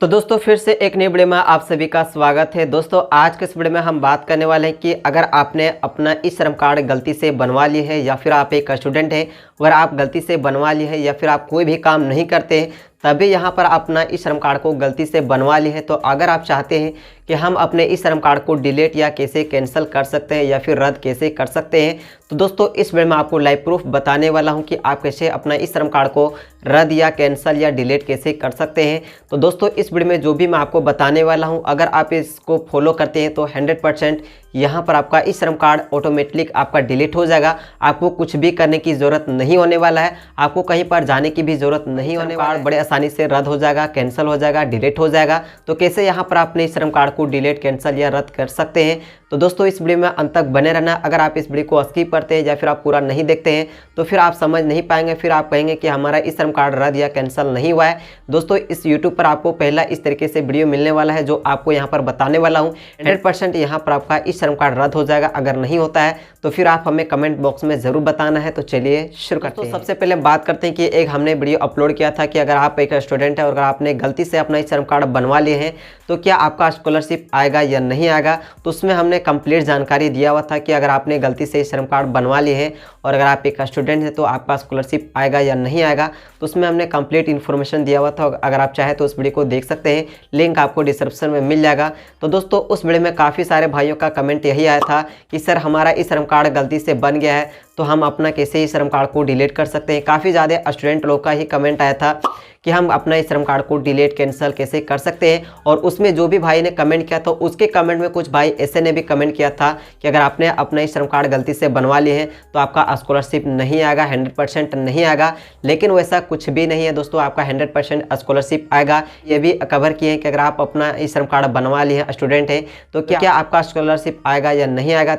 तो दोस्तों फिर से एक नई वीडियो में आप सभी का स्वागत है। दोस्तों आज के इस वीडियो में हम बात करने वाले हैं कि अगर आपने अपना ई श्रम कार्ड गलती से बनवा ली है या फिर आप एक स्टूडेंट हैं, अगर आप गलती से बनवा ली है या फिर आप कोई भी काम नहीं करते हैं तभी यहाँ पर अपना ई श्रम कार्ड को गलती से बनवा ली है, तो अगर आप चाहते हैं कि हम अपने ई श्रम कार्ड को डिलीट या कैसे कैंसिल कर सकते हैं या फिर रद्द कैसे कर सकते हैं, तो दोस्तों इस वीडियो में आपको लाइव प्रूफ बताने वाला हूं कि आप कैसे अपना ई श्रम कार्ड को रद्द या कैंसिल या डिलीट कैसे कर सकते हैं। तो दोस्तों इस वीडियो में जो भी मैं आपको बताने वाला हूं, अगर आप इसको फॉलो करते हैं तो 100% यहाँ पर आपका ई श्रम कार्ड ऑटोमेटिक आपका डिलीट हो जाएगा। आपको कुछ भी करने की ज़रूरत नहीं होने वाला है, आपको कहीं पर जाने की भी ज़रूरत नहीं होने वाला है। बड़े आसानी से रद्द हो जाएगा, कैंसिल हो जाएगा, डिलीट हो जाएगा। तो कैसे यहाँ पर अपने ई श्रम कार्ड को डिलीट, कैंसिल या रद्द कर सकते हैं, तो दोस्तों इस वीडियो में अंत तक बने रहना। अगर आप इस वीडियो को स्किप करते हैं या फिर आप पूरा नहीं देखते हैं तो फिर आप समझ नहीं पाएंगे, फिर आप कहेंगे कि हमारा ई श्रम कार्ड रद्द या कैंसिल नहीं हुआ है। दोस्तों इस यूट्यूब पर आपको पहला इस तरीके से वीडियो मिलने वाला है जो आपको यहाँ पर बताने वाला हूँ। 100% यहाँ पर आपका ई श्रम कार्ड रद्द हो जाएगा। अगर नहीं होता है तो फिर आप हमें कमेंट बॉक्स में ज़रूर बताना है। तो चलिए शुरू करते हैं। सबसे पहले बात करते हैं कि एक हमने वीडियो अपलोड किया था कि अगर आप एक स्टूडेंट है और अगर आपने गलती से अपना ई श्रम कार्ड बनवा लिए हैं तो क्या आपका स्कॉलरशिप आएगा या नहीं आएगा। तो उसमें हमने कंप्लीट जानकारी दिया हुआ था कि अगर आपने गलती से ई श्रम कार्ड बनवा लिए हैं और अगर आप एक स्टूडेंट हैं तो आपका स्कॉलरशिप आएगा या नहीं आएगा, तो उसमें हमने कंप्लीट इन्फॉर्मेशन दिया हुआ था। अगर आप चाहें तो उस वीडियो को देख सकते हैं, लिंक आपको डिस्क्रिप्शन में मिल जाएगा। तो दोस्तों उस वीडियो में काफ़ी सारे भाइयों का कमेंट यही आया था कि सर हमारा ई श्रम कार्ड गलती से बन गया है तो हम अपना कैसे ई श्रम कार्ड को डिलीट कर सकते हैं। काफ़ी ज़्यादा स्टूडेंट लोग का ही कमेंट आया था कि हम अपना ई श्रम कार्ड को डिलीट, कैंसिल कैसे कर सकते हैं। और उसमें जो भी भाई ने कमेंट किया था उसके कमेंट में कुछ भाई ऐसे ने भी कमेंट किया था कि अगर आपने अपना ई श्रम कार्ड गलती से बनवा लिए हैं तो आपका स्कॉलरशिप नहीं आएगा, 100% नहीं आएगा। लेकिन वैसा कुछ भी नहीं है दोस्तों, आपका 100% स्कॉलरशिप आएगा। ये भी कवर किए हैं कि अगर आप अपना ई श्रम कार्ड बनवा लिए हैं, स्टूडेंट हैं, तो क्या आपका स्कॉलरशिप आएगा या नहीं आएगा।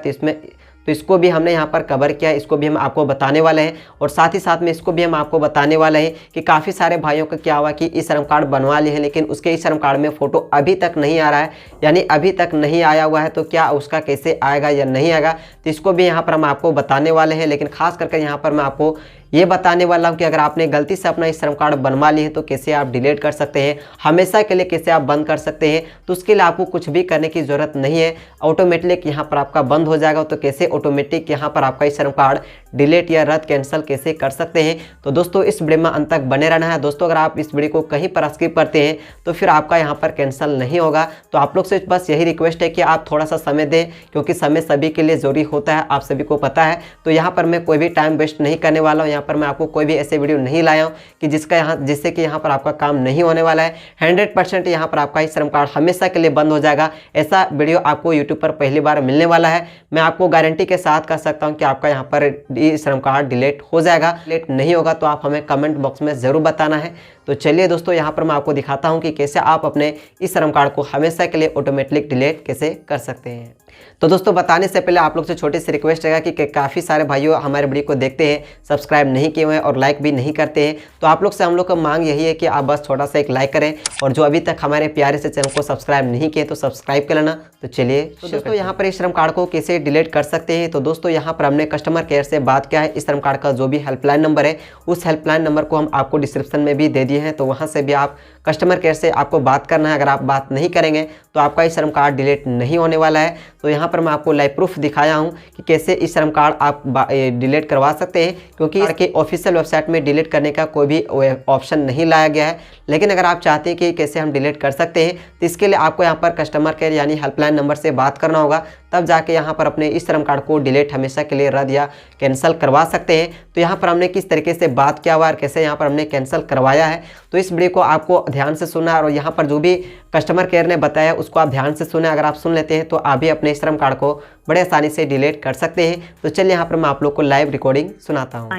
तो इसको भी हमने यहाँ पर कवर किया, इसको भी हम आपको बताने वाले हैं। और साथ ही साथ में इसको भी हम आपको बताने वाले हैं कि काफ़ी सारे भाइयों का क्या हुआ कि ई श्रम कार्ड बनवा लिए हैं लेकिन उसके ई श्रम कार्ड में फ़ोटो अभी तक नहीं आ रहा है, यानी अभी तक नहीं आया हुआ है, तो क्या उसका कैसे आएगा या नहीं आएगा, तो इसको भी यहाँ पर हम आपको बताने वाले हैं। लेकिन खास करके यहाँ पर मैं आपको ये बताने वाला हूँ कि अगर आपने गलती से अपना ई श्रम कार्ड बनवा लिए हैं तो कैसे आप डिलीट कर सकते हैं, हमेशा के लिए कैसे आप बंद कर सकते हैं। तो उसके लिए आपको कुछ भी करने की ज़रूरत नहीं है, ऑटोमेटिक यहाँ पर आपका बंद हो जाएगा। तो कैसे ऑटोमेटिक यहाँ पर आपका ई श्रम कार्ड डिलीट या रद्द, कैंसिल कैसे कर सकते हैं, तो दोस्तों इस वीडियो में अंत तक बने रहना है। दोस्तों अगर आप इस वीडियो को कहीं पर स्किप करते हैं तो फिर आपका यहाँ पर कैंसिल नहीं होगा। तो आप लोग से बस यही रिक्वेस्ट है कि आप थोड़ा सा समय दें, क्योंकि समय सभी के लिए ज़रूरी होता है, आप सभी को पता है। तो यहाँ पर मैं कोई भी टाइम वेस्ट नहीं करने वाला हूँ, यहाँ पर मैं आपको कोई भी ऐसे वीडियो नहीं लाया हूँ कि जिससे कि यहाँ पर आपका काम नहीं होने वाला है। 100% यहाँ पर आपका ई श्रम कार्ड हमेशा के लिए बंद हो जाएगा। ऐसा वीडियो आपको यूट्यूब पर पहली बार मिलने वाला है। मैं आपको गारंटी के साथ कह सकता हूँ कि आपका यहाँ पर ई श्रम कार्ड डिलीट हो जाएगा। डिलीट नहीं होगा तो आप हमें कमेंट बॉक्स में ज़रूर बताना है। तो चलिए दोस्तों यहाँ पर मैं आपको दिखाता हूँ कि कैसे आप अपने ई श्रम कार्ड को हमेशा के लिए ऑटोमेटिक डिलीट कैसे कर सकते हैं। तो दोस्तों बताने से पहले आप लोग से छोटी सी रिक्वेस्ट रहेगा कि काफ़ी सारे भाइयों हमारे वीडियो को देखते हैं, सब्सक्राइब नहीं किए हुए हैं और लाइक भी नहीं करते हैं। तो आप लोग से हम लोग का मांग यही है कि आप बस छोटा सा एक लाइक करें, और जो अभी तक हमारे प्यारे से चैनल को सब्सक्राइब नहीं किए तो सब्सक्राइब कर लेना। तो चलिए दोस्तों यहाँ पर ई श्रम कार्ड को कैसे डिलीट कर सकते हैं। तो दोस्तों यहाँ पर हमने कस्टमर केयर से बात किया है। ई श्रम कार्ड का जो भी हेल्पलाइन नंबर है उस हेल्पलाइन नंबर को हम आपको डिस्क्रिप्शन में भी दे दिए हैं, तो वहाँ से भी आप कस्टमर केयर से आपको बात करना है। अगर आप बात नहीं करेंगे तो आपका ई श्रम कार्ड डिलीट नहीं होने वाला है। तो यहाँ पर मैं आपको लाइव प्रूफ दिखाया हूँ कि कैसे ई श्रम कार्ड आप डिलीट करवा सकते हैं, क्योंकि इसके ऑफिशियल वेबसाइट में डिलीट करने का कोई भी ऑप्शन नहीं लाया गया है। लेकिन अगर आप चाहते हैं कि कैसे हम डिलीट कर सकते हैं तो इसके लिए आपको यहाँ पर कस्टमर केयर यानी हेल्पलाइन नंबर से बात करना होगा, तब जाके यहाँ पर अपने ई श्रम कार्ड को डिलीट हमेशा के लिए रद्द या कैंसिल करवा सकते हैं। तो यहाँ पर हमने किस तरीके से बात किया हुआ और कैसे यहाँ पर हमने कैंसिल करवाया है, तो इस वीडियो को आपको ध्यान से सुनना है और यहाँ पर जो भी कस्टमर केयर ने बताया उसको आप ध्यान से सुने। अगर आप सुन लेते हैं तो आप भी अपने ई श्रम कार्ड को बड़े आसानी से डिलीट कर सकते हैं। तो चलिए यहाँ पर मैं आप लोग को लाइव रिकॉर्डिंग सुनाता हूँ।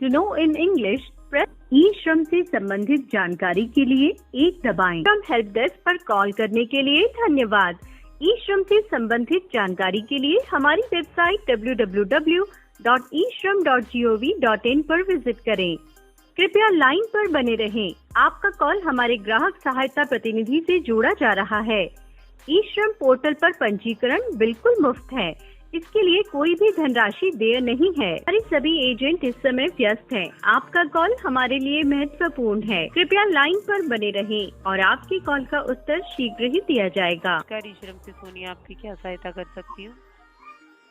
To know in English press E Shram से संबंधित जानकारी के लिए 1 दबाएं। श्रम हेल्प डेस्क पर कॉल करने के लिए धन्यवाद। ई श्रम से संबंधित जानकारी के लिए हमारी वेबसाइट www.ishram.gov.in पर विजिट करें। कृपया लाइन पर बने रहें। आपका कॉल हमारे ग्राहक सहायता प्रतिनिधि से जोड़ा जा रहा है। ई श्रम पोर्टल पर पंजीकरण बिल्कुल मुफ्त है। इसके लिए कोई भी धनराशि देय नहीं है। हमारे सभी एजेंट इस समय व्यस्त हैं। आपका कॉल हमारे लिए महत्वपूर्ण है। कृपया लाइन पर बने रहें और आपकी कॉल का उत्तर शीघ्र ही दिया जाएगा। ई श्रम से सोनिया आपकी क्या सहायता कर सकती हूँ?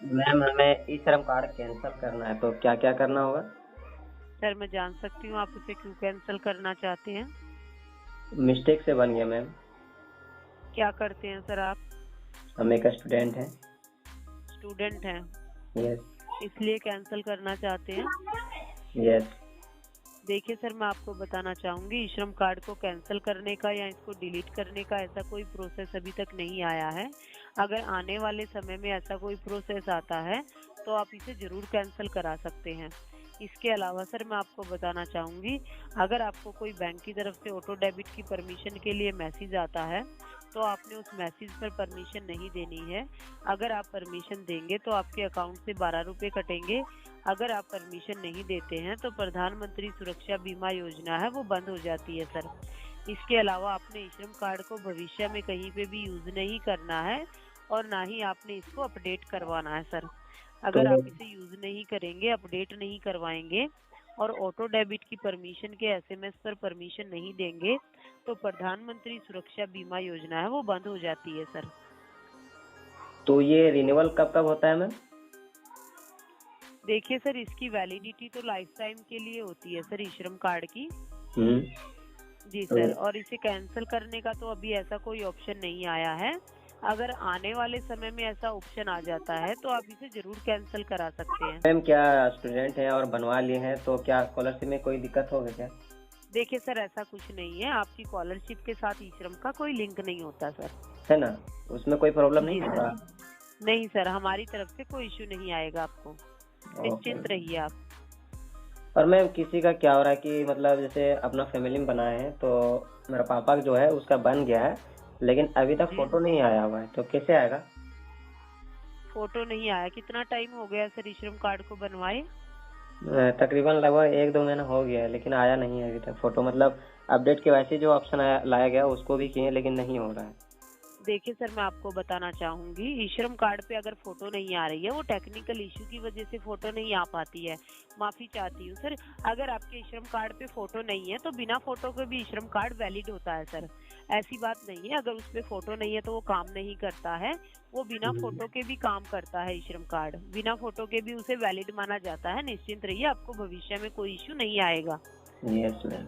मैम हमें ई श्रम कार्ड कैंसिल करना है, तो क्या क्या करना होगा? सर मैं जान सकती हूँ आप उसे क्यों कैंसिल करना चाहते हैं? मिस्टेक से बन गया मैम। क्या करते हैं सर आप? हम एक स्टूडेंट हैं। स्टूडेंट हैं, यस इसलिए कैंसिल करना चाहते हैं? यस। देखिए सर, मैं आपको बताना चाहूँगी, ई श्रम कार्ड को कैंसिल करने का या इसको डिलीट करने का ऐसा कोई प्रोसेस अभी तक नहीं आया है। अगर आने वाले समय में ऐसा कोई प्रोसेस आता है तो आप इसे ज़रूर कैंसिल करा सकते हैं। इसके अलावा सर मैं आपको बताना चाहूँगी, अगर आपको कोई बैंक की तरफ से ऑटो डेबिट की परमिशन के लिए मैसेज आता है तो आपने उस मैसेज पर परमिशन नहीं देनी है। अगर आप परमिशन देंगे तो आपके अकाउंट से 12 रुपये कटेंगे। अगर आप परमिशन नहीं देते हैं तो प्रधानमंत्री सुरक्षा बीमा योजना है वो बंद हो जाती है सर। इसके अलावा आपने ई श्रम कार्ड को भविष्य में कहीं पे भी यूज़ नहीं करना है और ना ही आपने इसको अपडेट करवाना है सर। अगर आप इसे यूज़ नहीं करेंगे, अपडेट नहीं करवाएंगे और ऑटो डेबिट की परमिशन के SMS पर परमिशन नहीं देंगे तो प्रधानमंत्री सुरक्षा बीमा योजना है वो बंद हो जाती है सर। तो ये रिन्यूअल कब कब होता है मैम? देखिए सर, इसकी वैलिडिटी तो लाइफ टाइम के लिए होती है सर ई श्रम कार्ड की। जी सर, और इसे कैंसिल करने का तो अभी ऐसा कोई ऑप्शन नहीं आया है। अगर आने वाले समय में ऐसा ऑप्शन आ जाता है तो आप इसे जरूर कैंसिल करा सकते हैं। मैम क्या स्टूडेंट हैं और बनवा लिए हैं तो क्या स्कॉलरशिप में कोई दिक्कत होगी क्या? देखिए सर, ऐसा कुछ नहीं है, आपकी स्कॉलरशिप के साथ ई श्रम का कोई लिंक नहीं होता सर। है ना, उसमें कोई प्रॉब्लम नहीं जी होगा? नहीं सर, हमारी तरफ से कोई इश्यू नहीं आएगा आपको, निश्चिंत रहिए आप। और मैम किसी का क्या हो रहा है कि मतलब जैसे अपना फैमिली में बनाए हैं तो मेरा पापा जो है उसका बन गया है लेकिन अभी तक फोटो नहीं आया हुआ है, तो कैसे आएगा? फोटो नहीं आया? कितना टाइम हो गया सर ई श्रम कार्ड को बनवाए? तकरीबन लगभग 1-2 महीना हो गया है लेकिन आया नहीं है अभी तक फोटो। मतलब अपडेट के वैसे जो ऑप्शन लाया गया उसको भी किए लेकिन नहीं हो रहा है। देखिए सर, मैं आपको बताना चाहूँगी, ई श्रम कार्ड पे अगर फोटो नहीं आ रही है वो टेक्निकल इश्यू की वजह से फोटो नहीं आ पाती है। माफ़ी चाहती हूँ सर। अगर आपके ई श्रम कार्ड पे फोटो नहीं है तो बिना फोटो के भी ई श्रम कार्ड वैलिड होता है सर। ऐसी बात नहीं है, अगर उस पर फोटो नहीं है तो वो काम नहीं करता है। वो बिना फोटो के भी काम करता है ई श्रम कार्ड, बिना फोटो के भी उसे वैलिड माना जाता है। निश्चिंत रहिए, आपको भविष्य में कोई इश्यू नहीं आएगा। Yes ma'am.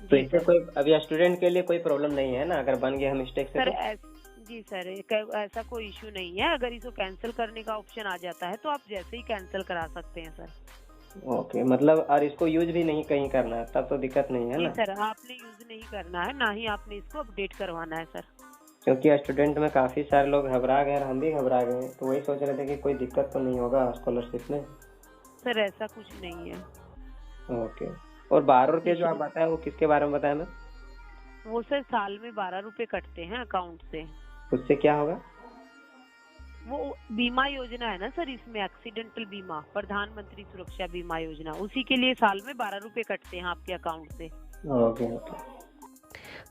तो इससे कोई अभी स्टूडेंट के लिए कोई प्रॉब्लम नहीं है ना अगर बन गया मिस्टेक से? सर जी सर, ऐसा कोई इश्यू नहीं है। अगर इसको कैंसिल करने का ऑप्शन आ जाता है तो आप जैसे ही कैंसिल करा सकते हैं सर। ओके, मतलब और इसको यूज भी नहीं कहीं करना है तब तो दिक्कत नहीं है ना? जी सर, आपने यूज नहीं करना है, ना ही आपने इसको अपडेट करवाना है सर। क्योंकि स्टूडेंट में काफी सारे लोग घबरा गए और हम भी घबरा गए, तो वही सोच रहे थे कि कोई दिक्कत तो नहीं होगा स्कॉलरशिप में। सर ऐसा कुछ नहीं है। ओके, और 12 रुपये जो आप बताए वो किसके बारे में बताया मैम? वो सर साल में 12 रुपए कटते हैं अकाउंट से। उससे क्या होगा? वो बीमा योजना है ना सर, इसमें एक्सीडेंटल बीमा, प्रधानमंत्री सुरक्षा बीमा योजना, उसी के लिए साल में 12 रुपए कटते हैं आपके अकाउंट से। Okay okay.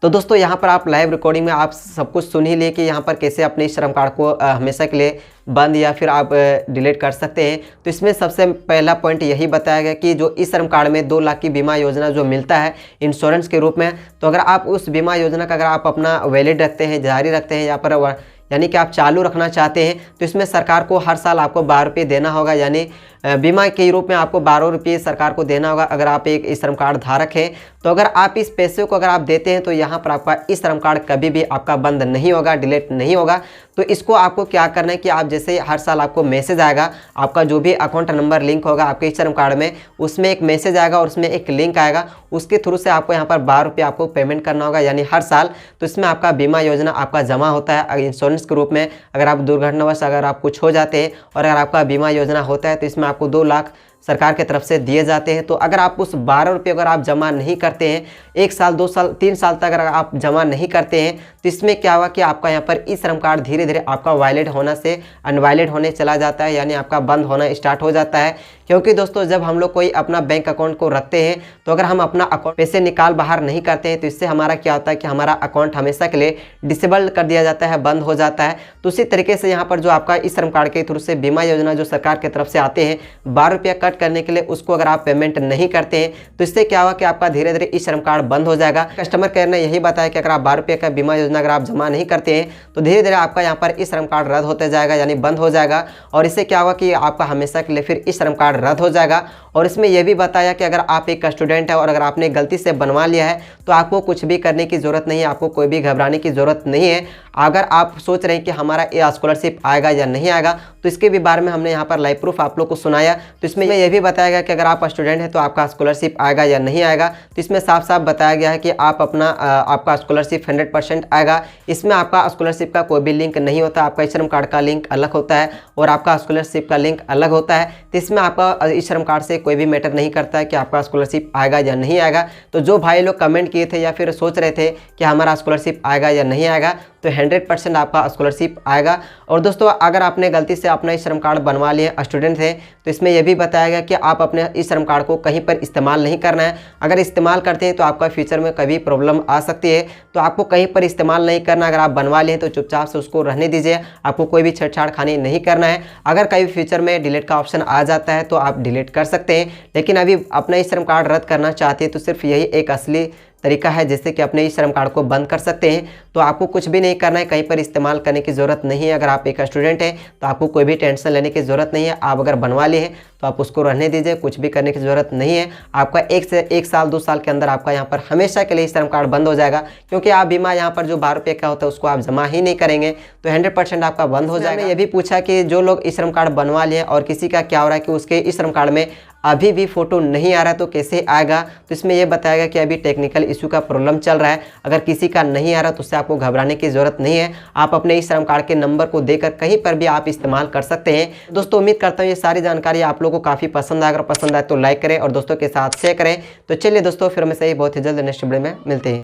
तो दोस्तों यहाँ पर आप लाइव रिकॉर्डिंग में आप सब कुछ सुन ही लिए कि यहाँ पर कैसे अपने श्रम कार्ड को हमेशा के लिए बंद या फिर आप डिलीट कर सकते हैं। तो इसमें सबसे पहला पॉइंट यही बताया गया कि जो इस श्रम कार्ड में 2 लाख की बीमा योजना जो मिलता है इंश्योरेंस के रूप में, तो अगर आप उस बीमा योजना का अगर आप अपना वैलिड रखते हैं, जारी रखते हैं, या पर यानी कि आप चालू रखना चाहते हैं, तो इसमें सरकार को हर साल आपको 12 रुपये देना होगा। यानी बीमा के रूप में आपको 12 रुपये सरकार को देना होगा अगर आप एक ई श्रम कार्ड धारक हैं। तो अगर आप इस पैसे को अगर आप देते हैं तो यहाँ पर आपका ई श्रम कार्ड कभी भी आपका बंद नहीं होगा, डिलीट नहीं होगा। तो इसको आपको क्या करना है कि आप जैसे हर साल आपको मैसेज आएगा, आपका जो भी अकाउंट नंबर लिंक होगा आपके ई श्रम कार्ड में, उसमें एक मैसेज आएगा और उसमें एक लिंक आएगा, उसके थ्रू से आपको यहाँ पर 12 रुपये आपको पेमेंट करना होगा यानी हर साल। तो इसमें आपका बीमा योजना आपका जमा होता है इंश्योरेंस के रूप में। अगर आप दुर्घटनावश अगर आप कुछ हो जाते हैं और अगर आपका बीमा योजना होता है तो इसमें आपको 2 लाख सरकार की तरफ से दिए जाते हैं। तो अगर आप उस 12 रुपये अगर आप जमा नहीं करते हैं, 1 साल 2 साल 3 साल तक अगर आप जमा नहीं करते हैं, तो इसमें क्या हुआ कि आपका यहाँ पर ई श्रम कार्ड धीरे धीरे आपका वैलिड होना से अनवैलिड होने चला जाता है, यानी आपका बंद होना स्टार्ट हो जाता है। क्योंकि दोस्तों जब हम लोग कोई अपना बैंक अकाउंट को रखते हैं, तो अगर हम अपना अकाउंट पैसे निकाल बाहर नहीं करते हैं, तो इससे हमारा क्या होता है कि हमारा अकाउंट हमेशा के लिए डिसेबल कर दिया जाता है, बंद हो जाता है। तो उसी तरीके से यहाँ पर जो आपका ई श्रम कार्ड के थ्रू से बीमा योजना जो सरकार की तरफ से आते हैं 12 रुपया कट करने के लिए, उसको अगर आप पेमेंट नहीं करते हैं, तो इससे क्या हुआ कि आपका धीरे धीरे ई श्रम कार्ड बंद हो जाएगा। कस्टमर केयर ने यही बताया कि अगर आप 12 रुपये का बीमा योजना अगर आप जमा नहीं करते हैं, तो धीरे धीरे आपका यहाँ पर ई श्रम कार्ड रद्द होते जाएगा, यानी बंद हो जाएगा। और इससे क्या होगा कि आपका हमेशा के लिए फिर ई श्रम कार्ड रद्द हो जाएगा। और इसमें यह भी बताया कि अगर आप एक स्टूडेंट है और अगर आपने गलती से बनवा लिया है, तो आपको कुछ भी करने की ज़रूरत नहीं है, आपको कोई भी घबराने की ज़रूरत नहीं है। अगर आप सोच रहे हैं कि हमारा ये स्कॉलरशिप आएगा या नहीं आएगा, तो इसके भी बारे में हमने यहाँ पर लाइव प्रूफ आप लोग को सुनाया। तो इसमें यह भी बताया गया कि अगर आप स्टूडेंट हैं तो आपका स्कॉलरशिप आएगा या नहीं आएगा। तो इसमें साफ साफ बताया गया है कि आप आपका स्कॉलरशिप 100% आएगा। इसमें आपका स्कॉलरशिप का कोई भी लिंक नहीं होता, आपका ई श्रम कार्ड का लिंक अलग होता है और आपका स्कॉलरशिप का लिंक अलग होता है। तो इसमें आपका ई श्रम कार्ड से कोई भी मैटर नहीं करता है कि आपका स्कॉलरशिप आएगा या नहीं आएगा। तो जो भाई लोग कमेंट किए थे या फिर सोच रहे थे कि हमारा स्कॉलरशिप आएगा या नहीं आएगा, तो 100% आपका स्कॉलरशिप आएगा। और दोस्तों अगर आपने गलती से अपना ई श्रम कार्ड बनवा लिए, स्टूडेंट हैं, तो इसमें यह भी बताया गया कि आप अपने ई श्रम कार्ड को कहीं पर इस्तेमाल नहीं करना है। अगर इस्तेमाल करते हैं तो आपका फ्यूचर में कभी प्रॉब्लम आ सकती है, तो आपको कहीं पर इस्तेमाल नहीं करना। अगर आप बनवा लिए तो चुपचाप से उसको रहने दीजिए, आपको कोई भी छेड़छाड़ खानी नहीं करना है। अगर कभी फ्यूचर में डिलीट का ऑप्शन आ जाता है तो आप डिलीट कर सकते हैं, लेकिन अभी अपना ई श्रम कार्ड रद्द करना चाहते हैं तो सिर्फ यही एक असली तरीका है जिससे कि अपने ई श्रम कार्ड को बंद कर सकते हैं। तो आपको कुछ भी नहीं करना है, कहीं पर इस्तेमाल करने की ज़रूरत नहीं है। अगर आप एक स्टूडेंट हैं तो आपको कोई भी टेंशन लेने की ज़रूरत नहीं है। आप अगर बनवा लिए हैं तो आप उसको रहने दीजिए, कुछ भी करने की ज़रूरत नहीं है। आपका 1 साल 2 साल के अंदर आपका यहाँ पर हमेशा के लिए ई श्रम कार्ड बंद हो जाएगा, क्योंकि आप बीमा यहाँ पर जो 12 रुपये का होता है उसको आप जमा ही नहीं करेंगे, तो 100% आपका बंद हो जाएगा। ये भी पूछा कि जो लोग ई श्रम कार्ड बनवा लिए और किसी का क्या हो रहा है कि उसके ई श्रम कार्ड में अभी भी फोटो नहीं आ रहा तो कैसे आएगा। तो इसमें यह बताया कि अभी टेक्निकल इशू का प्रॉब्लम चल रहा है। अगर किसी का नहीं आ रहा तो उससे आपको घबराने की ज़रूरत नहीं है। आप अपने ई श्रम कार्ड के नंबर को देकर कहीं पर भी आप इस्तेमाल कर सकते हैं। दोस्तों उम्मीद करता हूँ ये सारी जानकारी आप लोगों को काफ़ी पसंद आए। अगर पसंद आए तो लाइक करें और दोस्तों के साथ शेयर करें। तो चलिए दोस्तों फिर हम से ही बहुत ही जल्द नेक्स्ट वीडियो में मिलते हैं।